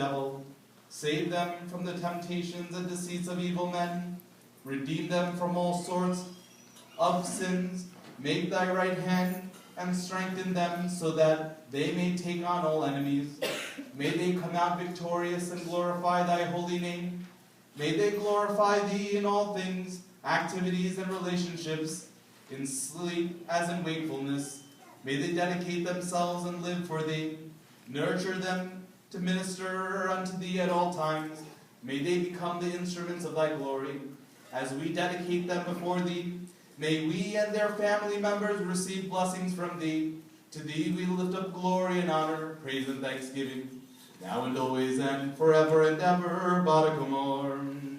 devil. Save them from the temptations and deceits of evil men. Redeem them from all sorts of sins. Make thy right hand and strengthen them so that they may take on all enemies. May they come out victorious and glorify thy holy name. May they glorify thee in all things, activities and relationships, in sleep as in wakefulness. May they dedicate themselves and live for thee. Nurture them to minister unto thee at all times. May they become the instruments of thy glory. As we dedicate them before thee, may we and their family members receive blessings from thee. To thee we lift up glory and honor, praise and thanksgiving, now and always and forever and ever. Barakamor.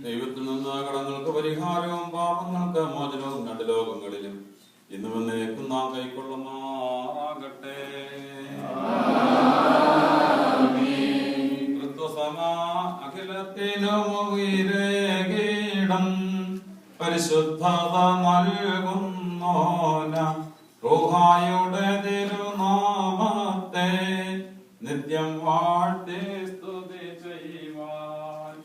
ദൈവത്തിൽ നിന്ന് കടങ്ങൾക്ക് പരിഹാരവും പാപങ്ങൾക്ക് മോചനവും രണ്ട് ലോകങ്ങളിലും ഇന്ന് വന്നേക്കും നാം കൈക്കൊള്ളുമാറാകട്ടെ. ക്രിസ്തുസമാ അഖിലത്തിനും ഉയരേകീടം പരിശുദ്ധത നൽകുന്നോന റൂഹായുടെ തിരുനാമത്തെ നിത്യം വാഴ്ത്തി സ്തുതി ചെയ്യുവാൻ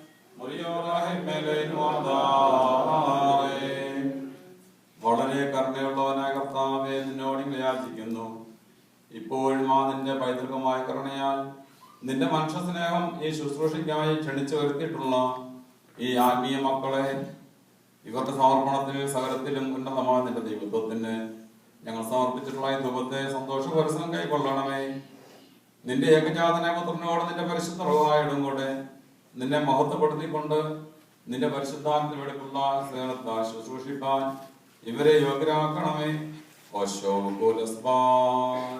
വളരെ കരുണയുള്ളവനായ കർത്താവേ, നിന്നോട് യാചിക്കുന്നു. ഇപ്പോഴും ആ നിന്റെ പൈതൃകമായ കരുണയാൽ നിന്റെ മനുഷ്യ സ്നേഹം ഈ ശുശ്രൂഷയ്ക്കായി ക്ഷണിച്ചു വരുത്തിയിട്ടുള്ള ഈ ആത്മീയ മക്കളെ ഇവരുടെ സമർപ്പണത്തിൽ സകലത്തിലും ഉന്നതമായ നിന്റെ ദൈവത്വത്തിന് ഞങ്ങൾ സമർപ്പിച്ചിട്ടുള്ള ഈ ധൂപത്തെ സന്തോഷപരസ്യം കൈക്കൊള്ളണമേ. നിന്റെ ഏകജാതന പുത്രനോട് നിന്റെ പരിശുദ്ധ റൂഹായോടും കൂടെ നിന്നെ മഹത്വപ്പെടുത്തിക്കൊണ്ട് നിന്റെ പരിശുദ്ധാത്മ വെളിപ്പുള്ള സേവനത്താൽ ശുശ്രൂഷിപ്പാൻ ഇവരെ യോഗ്യരാക്കണമേ. ഓശോ കുലസ്ബാൻ.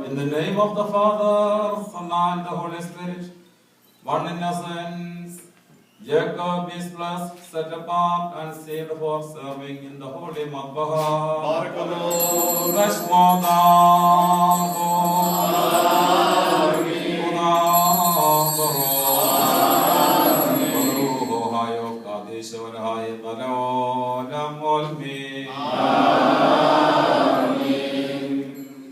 In the name of the Father, Son, and the Holy Spirit, one in essence, Jacob is blessed, set apart, and saved for serving in the holy Madbaha.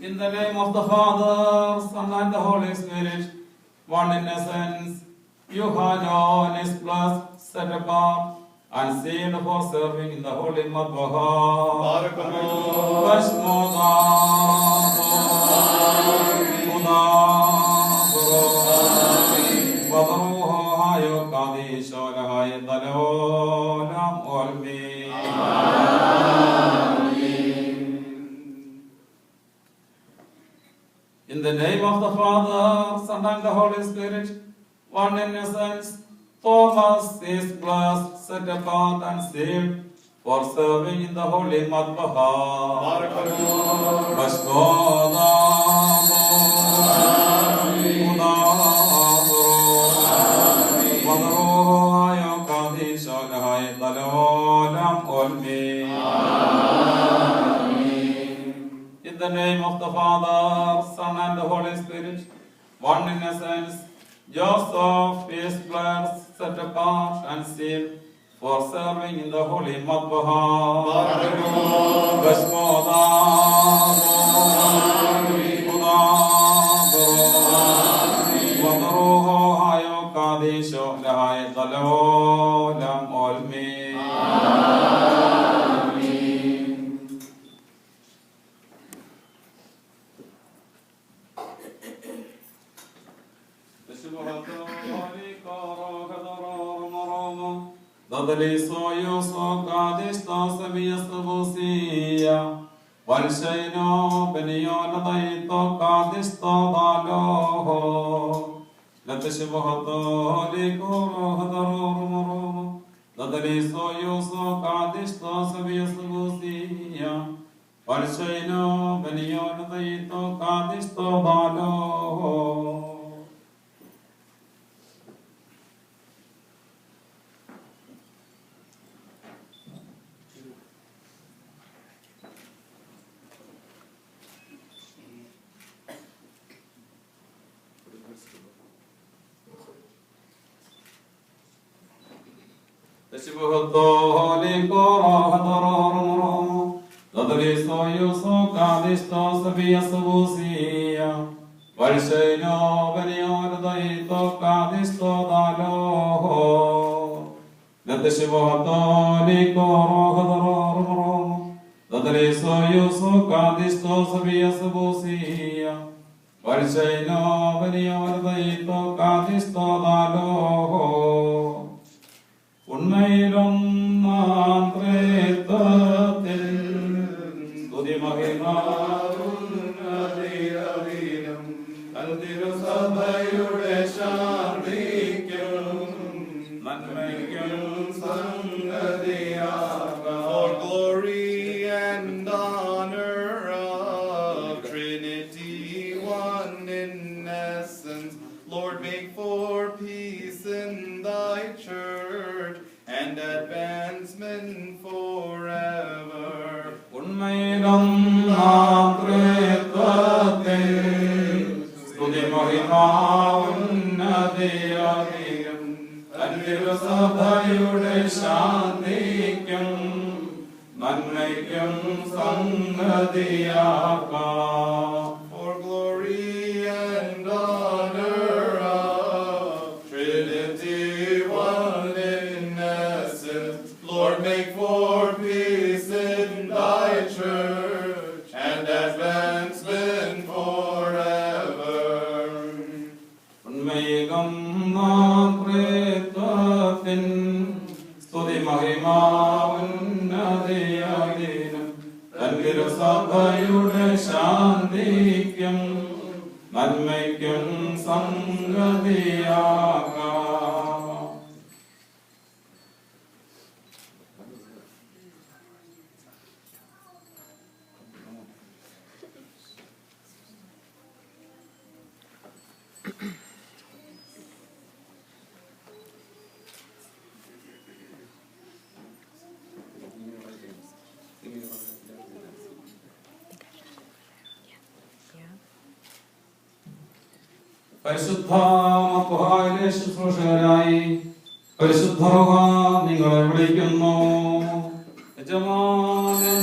In the name of the Father, Son, and the Holy Spirit, one in essence, Yohanan is blessed, set apart, and sealed for serving in the holy Madbaha. In the name of the Father, Son, and the Holy Spirit, one in essence, Thomas is blessed, set apart, and sealed for serving in the holy Madbaha. In the name of the Father, Son, and the Holy Spirit, one in essence, Joseph is blessed, set apart, and sealed for serving in the holy Madbaha. നിങ്ങളെ വിളിക്കുന്നു യജമാനൻ